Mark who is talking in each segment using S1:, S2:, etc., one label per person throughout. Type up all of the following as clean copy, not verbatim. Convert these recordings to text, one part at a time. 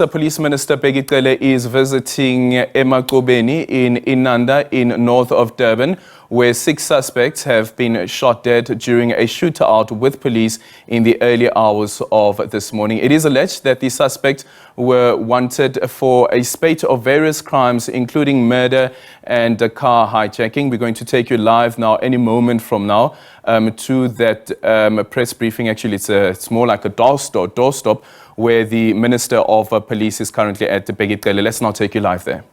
S1: The Police Minister Bheki Cele is visiting Emachobeni in Inanda in north of Durban, where 6 suspects have been shot dead during a shootout with police in the early hours of this morning. It is alleged that the suspects were wanted for a spate of various crimes, including murder and car hijacking. We're going to take you live now, any moment from now, to that press briefing. Actually, it's more like a doorstop, where the Minister of Police is currently at Bheki Cele. Let's now take you live there.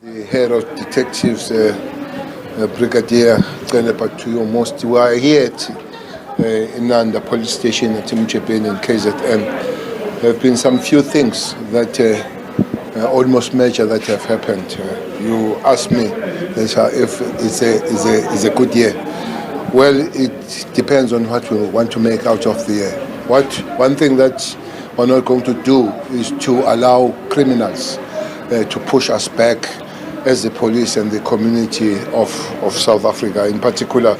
S2: The head of detectives, Brigadier Cele Patuyo Most, we are here at Inanda police station at Emachobeni in KZN. There have been some few things that almost major that have happened. You asked me if it's a good year. Well, it depends on what we want to make out of the year. One thing that we're not going to do is to allow criminals to push us back as the police and the community of South Africa, in particular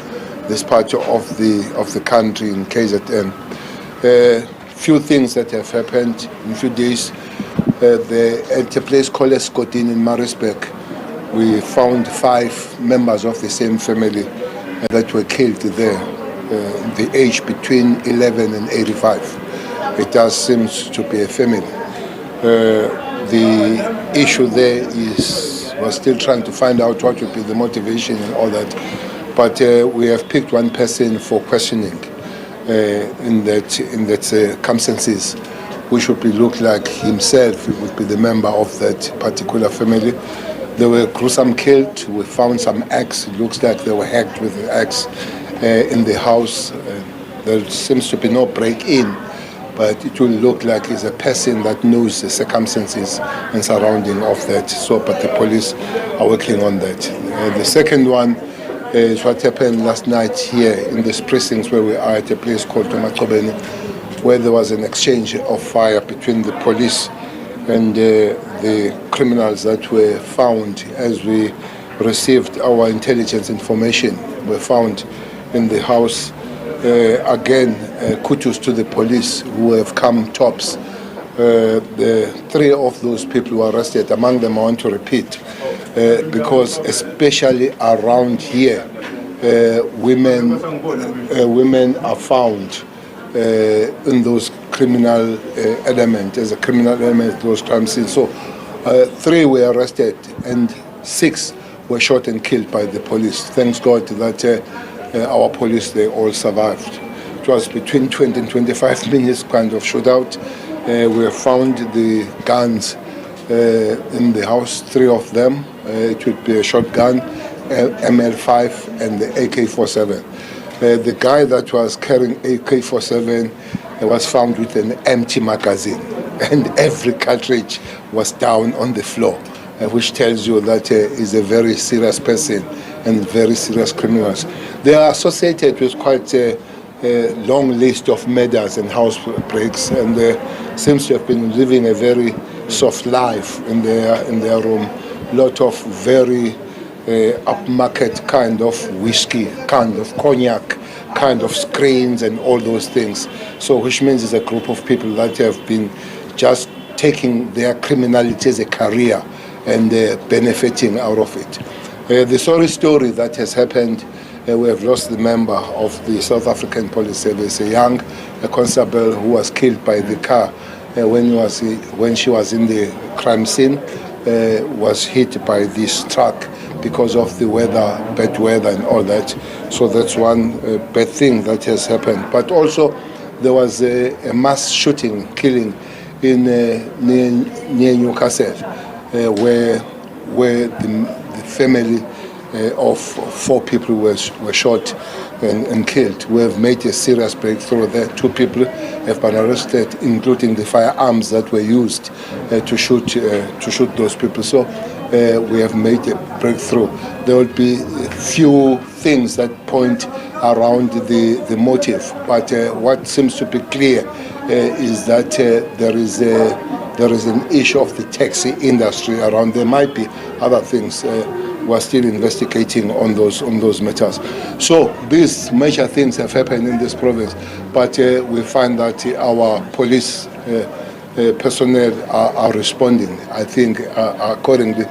S2: this part of the country in KZN. Few things that have happened in a few days. At a place called Escotini in Maritzburg, we found 5 members of the same family that were killed there. The age between 11 and 85. It does seem to be a family. The issue there is we're still trying to find out what would be the motivation and all that. But we have picked one person for questioning in that circumstances, which would be look like himself. He would be the member of that particular family. They were gruesome killed. We found some axe. It looks like they were hacked with the axe. In the house. There seems to be no break-in, but it will look like it's a person that knows the circumstances and surrounding of that. So, but the police are working on that. The second one is what happened last night here in this precincts where we are at a place called Emachobeni, where there was an exchange of fire between the police and the criminals that were found as we received our intelligence information. Were found in the house. Again, kudos to the police who have come tops. The 3 of those people were arrested. Among them, I want to repeat, because especially around here, women are found in those criminal element, as a criminal element, those crime scenes. So 3 were arrested and 6 were shot and killed by the police. Thanks God that our police, they all survived. It was between 20 and 25 minutes kind of shootout. We found the guns in the house, 3 of them. It would be a shotgun, ML5 and the AK-47. The guy that was carrying AK-47 was found with an empty magazine, and every cartridge was down on the floor, which tells you that he's a very serious person and very serious criminals. They are associated with quite a long list of murders and house breaks, and seems to have been living a very soft life in their room. Lot of very upmarket kind of whiskey, kind of cognac, kind of screens and all those things. So which means it's a group of people that have been just taking their criminality as a career and benefiting out of it. The sorry story that has happened, we have lost the member of the South African Police Service, a young constable who was killed by the car when she was in the crime scene, was hit by this truck because of the weather, bad weather and all that. So that's one bad thing that has happened. But also there was a mass shooting, killing in near Newcastle, where the family of 4 people were shot and killed. We have made a serious breakthrough there. 2 people have been arrested, including the firearms that were used to shoot those people. So we have made a breakthrough. There will be a few things that point around the motive, but what seems to be clear is that there is an issue of the taxi industry around. There might be other things. We're still investigating on those matters. So these major things have happened in this province, but we find that our police personnel are responding. I think accordingly,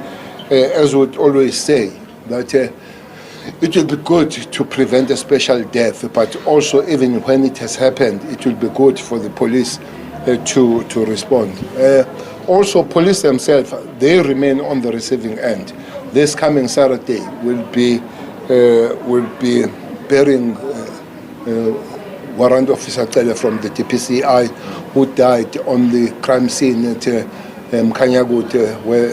S2: as we always say, that it will be good to prevent a special death, but also even when it has happened, it will be good for the police to respond. Also, police themselves, they remain on the receiving end. This coming Saturday will be burying Warrant Officer Cele from the TPCI, who died on the crime scene at Mkanyagut, where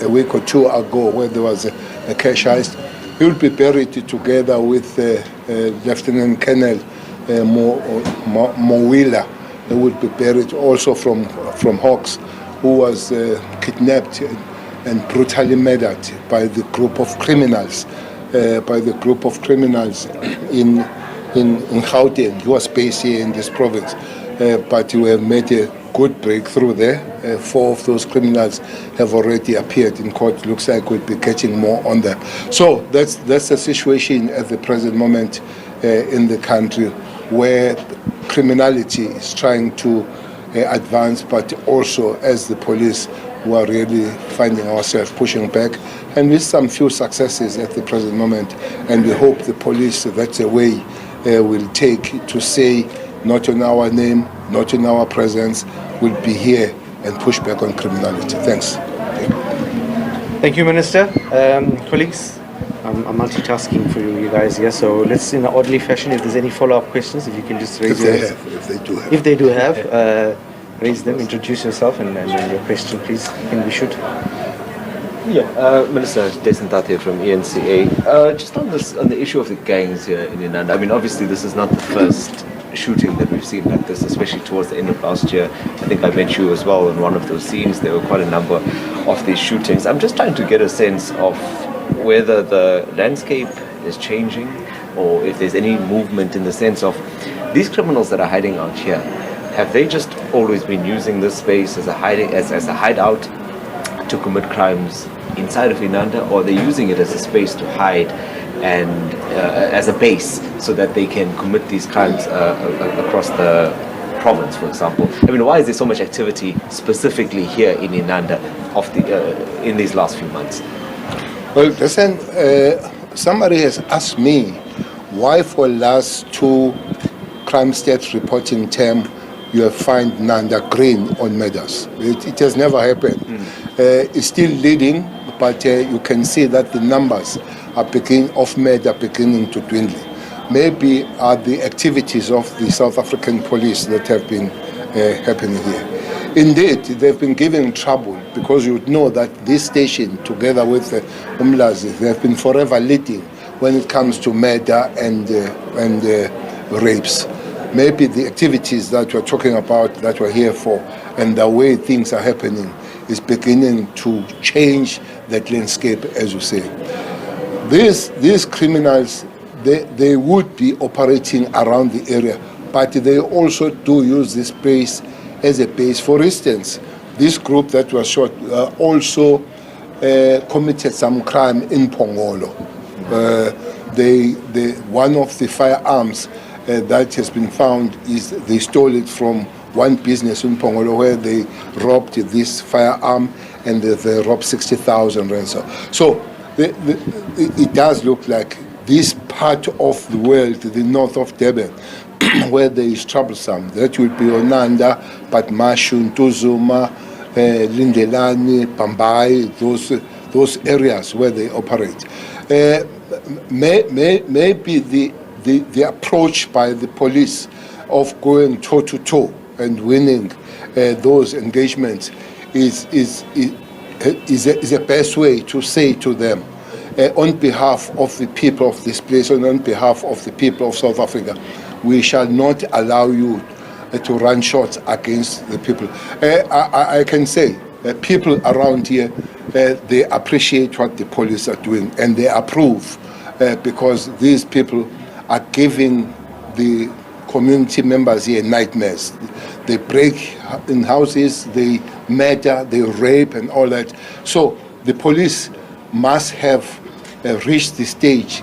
S2: a week or two ago, where there was a cash heist. He will be buried together with Lieutenant Colonel Mowila. He will be buried also from Hawks, who was kidnapped and brutally murdered by the group of criminals. In Gauteng. He was based here in this province, but we have made a good breakthrough there. 4 of those criminals have already appeared in court. Looks like we'll be getting more on them. So that's the situation at the present moment in the country, where criminality is trying to advance, but also as the police, we are really finding ourselves pushing back, and with some few successes at the present moment. And we hope the police, that's a way will take to say, not in our name, not in our presence, will be here and push back on criminality. Thanks.
S3: Thank you, Minister. Colleagues, I'm multitasking for you guys here, so let's, in an orderly fashion, if there's any follow-up questions, if you can just raise your hands. If they do have, raise them, introduce yourself, and your question, please. I think we should.
S4: Yeah, Minister Jason Tate from ENCA. Just on the issue of the gangs here in Inanda. I mean, obviously this is not the first shooting that we've seen like this, especially towards the end of last year. I think I met you as well in one of those scenes. There were quite a number of these shootings. I'm just trying to get a sense of whether the landscape is changing, or if there's any movement in the sense of these criminals that are hiding out here. Have they just always been using this space as a hideout to commit crimes inside of Inanda, or are they using it as a space to hide and as a base so that they can commit these crimes across the province, for example? I mean, why is there so much activity specifically here in Inanda in these last few months?
S2: Well, listen, somebody has asked me why for last 2 crime stats reporting term you have found Nanda green on medals. It has never happened. It's still leading, but you can see that the numbers are beginning to dwindle. Maybe are the activities of the South African police that have been happening here. Indeed, they've been giving trouble, because you know that this station, together with Umlazi, they have been forever leading when it comes to murder and rapes. Maybe the activities that we're talking about, that we're here for, and the way things are happening is beginning to change that landscape, as you say. These criminals, they would be operating around the area, but they also do use this place as a base. For instance, this group that was shot also committed some crime in Pongolo. One of the firearms that has been found is they stole it from one business in Pongolo, where they robbed this firearm, and they robbed 60,000 rand. So it does look like this part of the world, the north of Durban, where there is troublesome. That will be Inanda, but Mashu, Ntuzuma, Lindelani, Pambai, those areas where they operate. Maybe the approach by the police of going toe-to-toe and winning those engagements is a best way to say to them, on behalf of the people of this place and on behalf of the people of South Africa, we shall not allow you to run shots against the people. I can say people around here, they appreciate what the police are doing, and they approve, because these people are giving the community members here nightmares. They break in houses, they murder, they rape and all that. So the police must have reached the stage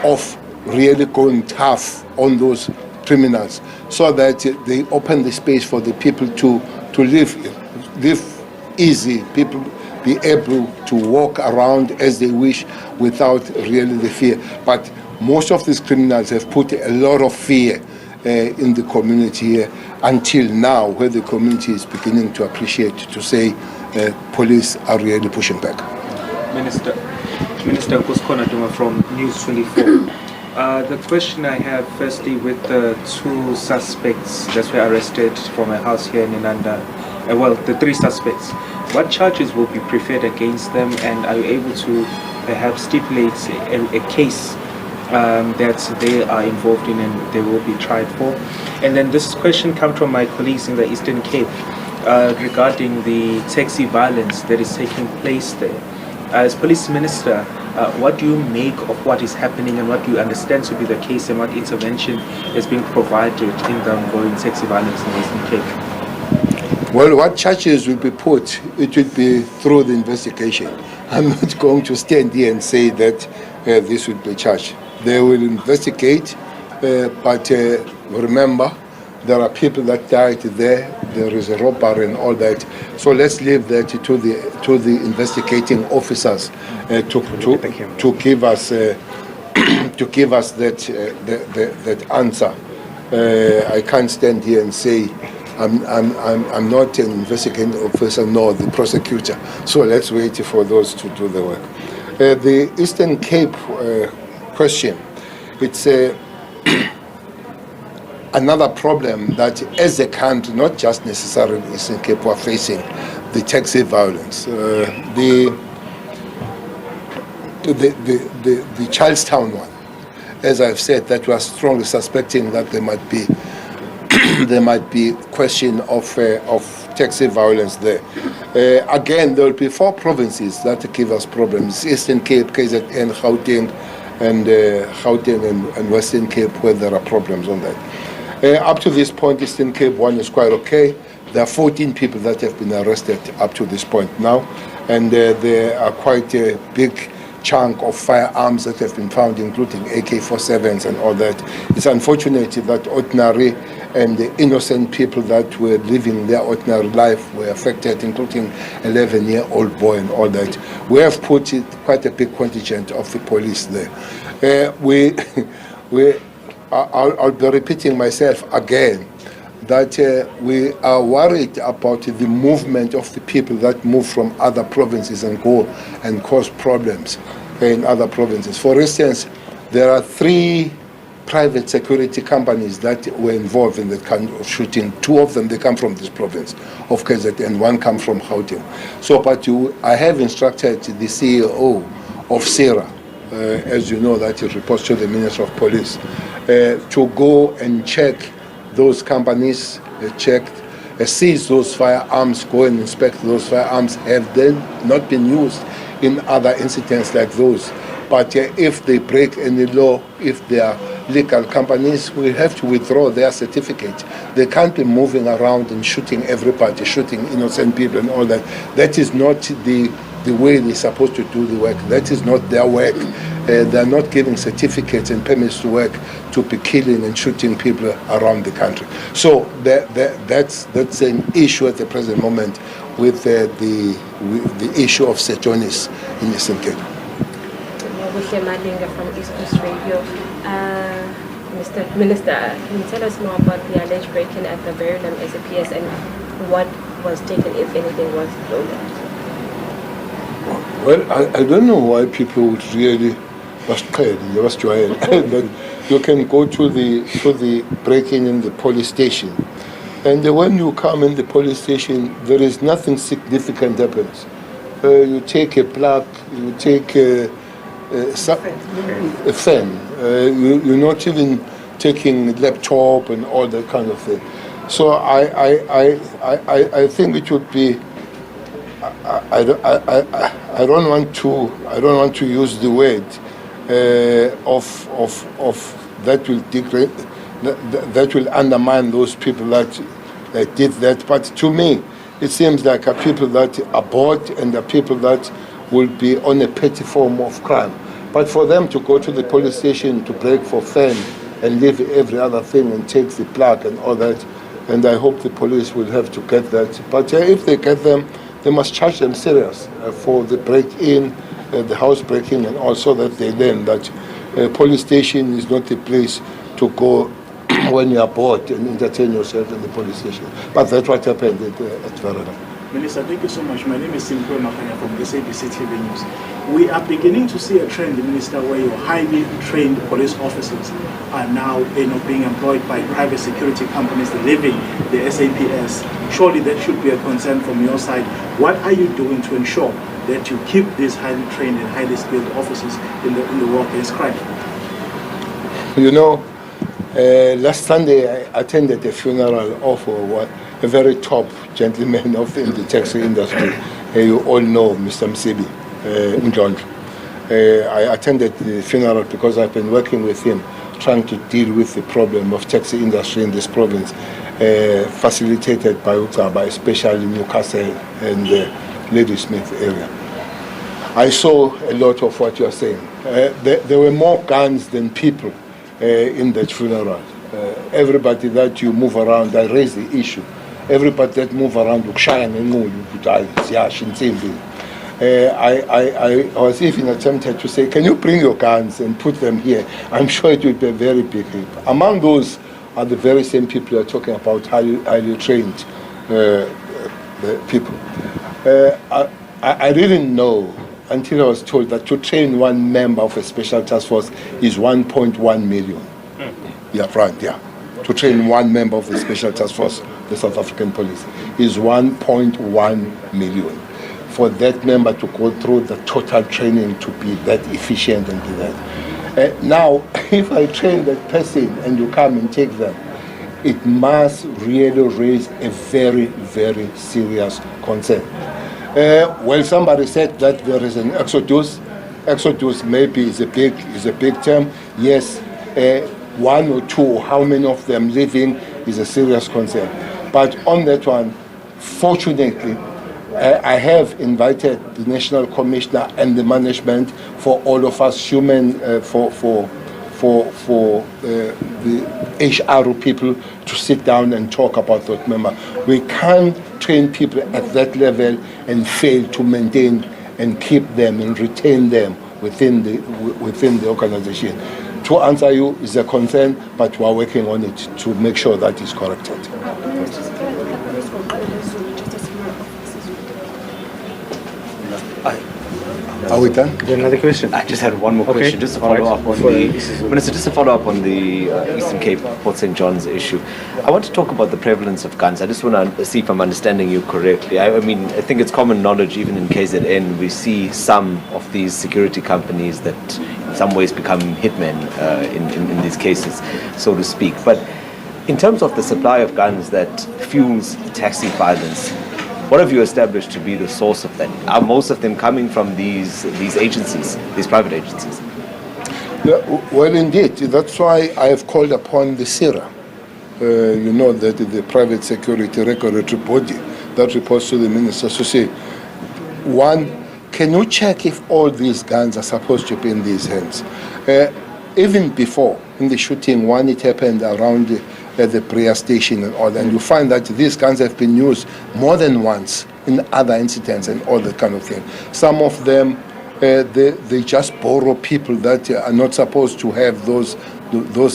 S2: of really going tough on those criminals, so that they open the space for the people to to live easy, people be able to walk around as they wish without really the fear. But most of these criminals have put a lot of fear in the community here until now, where the community is beginning to appreciate, to say police are really pushing back.
S5: Minister Kuskona Duma from News 24. The question I have firstly with the 2 suspects that were arrested from a house here in Inanda, well, the 3 suspects, what charges will be preferred against them, and are you able to perhaps stipulate a case that they are involved in and they will be tried for? And then this question comes from my colleagues in the Eastern Cape regarding the taxi violence that is taking place there. As police minister, what do you make of what is happening, and what do you understand to be the case, and what intervention is being provided in the ongoing taxi violence in the Eastern Cape?
S2: Well, what charges will be put, it will be through the investigation. I'm not going to stand here and say that this will be charged. They will investigate, but remember, there are people that died there. There is a robbery and all that. So let's leave that to the investigating officers to give us that answer. I can't stand here and say I'm not an investigating officer nor the prosecutor. So let's wait for those to do the work. The Eastern Cape question, it's another problem that as a country, not just necessarily Eastern Cape, we're facing the taxi violence. The Charlestown one, as I've said, that we are strongly suspecting that there might be there might be question of taxi violence there. Again, there will be 4 provinces that give us problems: Eastern Cape, KZN, Gauteng, and Western Cape, where there are problems on that. Up to this point, Eastern Cape one is quite okay. There are 14 people that have been arrested up to this point now, and there are quite a big chunk of firearms that have been found, including AK-47s and all that. It's unfortunate that ordinary and the innocent people that were living their ordinary life were affected, including 11-year-old boy and all that. We have put quite a big contingent of the police there. I'll be repeating myself again, that we are worried about the movement of the people that move from other provinces and go and cause problems in other provinces. For instance, there are 3 private security companies that were involved in that kind of shooting. 2 of them, they come from this province of KZN, and 1 comes from Gauteng. So, but I have instructed the CEO of SERA, as you know, that it reports to the Minister of Police, to go and check those companies, seize those firearms, go and inspect those firearms. Have they not been used in other incidents like those? But if they break any law, if they are legal companies, we have to withdraw their certificate. They can't be moving around and shooting everybody, shooting innocent people and all that. That is not the way they're supposed to do the work. That is not their work. They're not giving certificates and permits to work to be killing and shooting people around the country. So that's an issue at the present moment with the issue of Sejonis in Eastern Cape.
S6: From East Coast Radio. Mr. Minister, can you tell us more about the alleged break-in at the Prevalence SABC and what was taken, if anything, was stolen?
S2: Well, I don't know why people would really but you can go to the break-in in the police station, and when you come in the police station, there is nothing significant happens. You take a plug, you take a fan. You're not even taking laptop and all that kind of thing. So I think it would be. I don't want to use the word of that will degrade, that will undermine those people that did that. But to me, it seems like are people that are bored and are people that will be on a petty form of crime. But for them to go to the police station to break for fan and leave every other thing and take the plug and all that, and I hope the police will have to get that. But if they get them, they must charge them serious for the break-in, the house breaking, and also that they learn that police station is not the place to go when you are bored and entertain yourself in the police station. But that's what happened at Prevalence.
S7: Minister, thank you so much. My name is Simple Makanya from SABC TV News. We are beginning to see a trend, Minister, where your highly trained police officers are now being employed by private security companies leaving the SAPS. Surely that should be a concern from your side. What are you doing to ensure that you keep these highly trained and highly skilled officers in the war against crime?
S2: You know, last Sunday I attended a funeral of a very top gentleman in the taxi industry. You all know Mr. Msebi Ndlondlo. I attended the funeral because I've been working with him, trying to deal with the problem of taxi industry in this province, facilitated by Ucaba, especially Newcastle and the Ladysmith area. I saw a lot of what you are saying. There were more guns than people in that funeral. Everybody that you move around, I raise the issue. Everybody that move around, I was even attempted to say, can you bring your guns and put them here? I'm sure it will be a very big help. Among those are the very same people you're talking about, highly trained people. I didn't know until I was told that to train one member of a special task force is 1.1 million. Yeah, right, yeah. To train one member of the special task force, the South African police, is 1.1 million. For that member to go through the total training to be that efficient and do that. Now, if I train that person and you come and take them, it must really raise a very, very serious concern. Well, somebody said that there is an exodus. Exodus maybe is a big term. Yes, one or two, how many of them living is a serious concern. But on that one, fortunately, I have invited the National Commissioner and the management for all of us human, for the HR people to sit down and talk about that member. We can't train people at that level and fail to maintain and keep them and retain them within the organization. To answer you is a concern, but we are working on it to make sure that is corrected. Are we done?
S3: Another question?
S4: I just had one more question, just to follow up on Minister, just to follow up on the Eastern Cape, Port St. John's issue. I want to talk about the prevalence of guns. I just want to see if I'm understanding you correctly. I mean, I think it's common knowledge, even in KZN, we see some of these security companies that in some ways become hitmen in these cases, so to speak. But in terms of the supply of guns that fuels taxi violence, what have you established to be the source of that? Are most of them coming from these agencies, these private agencies?
S2: Yeah, well, indeed. That's why I have called upon the SIRA, you know, that the private security regulatory body that reports to the minister, to say, one, can you check if all these guns are supposed to be in these hands? Even before, in the shooting, one, it happened around at the prayer station and all that, and you find that these guns have been used more than once in other incidents and all that kind of thing. Some of them, they just borrow people that are not supposed to have those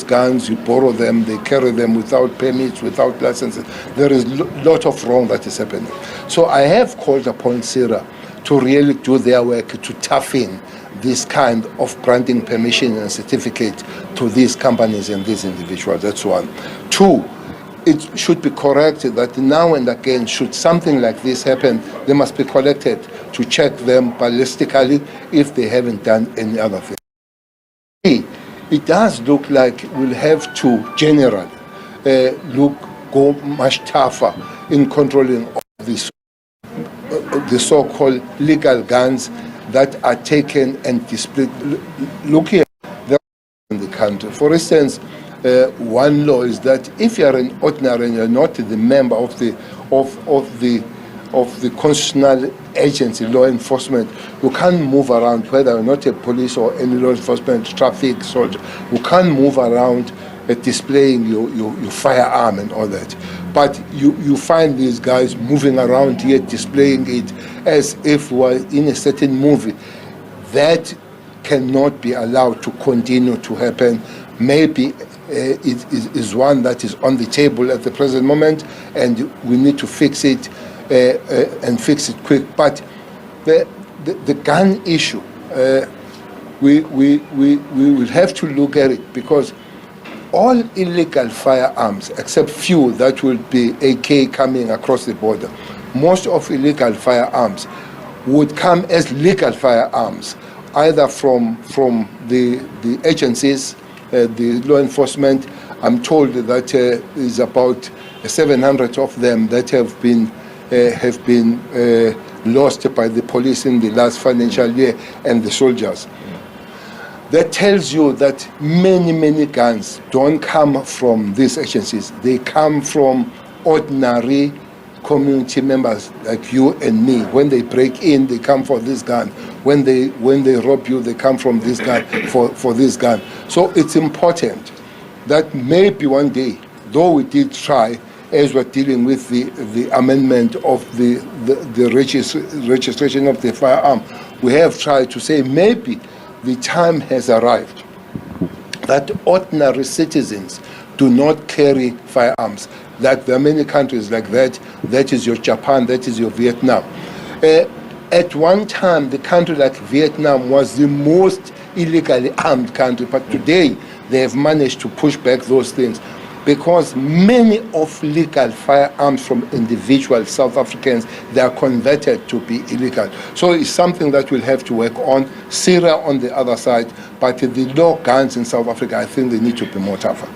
S2: guns. You borrow them, they carry them without permits, without licenses. There is a lot of wrong that is happening. So I have called upon SIRA to really do their work to toughen this kind of granting permission and certificate to these companies and these individuals. That's one. Two, it should be corrected that now and again, should something like this happen, they must be collected to check them ballistically if they haven't done any other thing. Three, it does look like we'll have to generally go much tougher in controlling all these the so-called legal guns that are taken and displayed. Look here, in the country. For instance, one law is that if you are an ordinary and you are not the member of the constitutional agency, law enforcement, you can't move around, whether you're not a police or any law enforcement, traffic, soldier. You can't move around displaying your firearm and all that. But you find these guys moving around here, displaying it as if we're in a certain movie. That cannot be allowed to continue to happen. Maybe it is one that is on the table at the present moment, and we need to fix it and fix it quick. But the gun issue, we will have to look at it, because all illegal firearms, except few that will be AK coming across the border, most of illegal firearms would come as legal firearms, either from the agencies, the law enforcement. I'm told that is about 700 of them that have been lost by the police in the last financial year, and the soldiers. That tells you that many guns don't come from these agencies. They come from ordinary community members like you and me. When they break in, they come for this gun. When they rob you, they come from this gun for this gun. So it's important that maybe one day, though we did try, as we're dealing with the amendment of the registration of the firearm, we have tried to say maybe the time has arrived that ordinary citizens do not carry firearms. Like there are many countries like that. That is your Japan, that is your Vietnam. At one time, the country like Vietnam was the most illegally armed country, but today they have managed to push back those things, because many of legal firearms from individual South Africans, they are converted to be illegal. So it's something that we'll have to work on. Syria on the other side, but the law guns in South Africa, I think they need to be more tougher.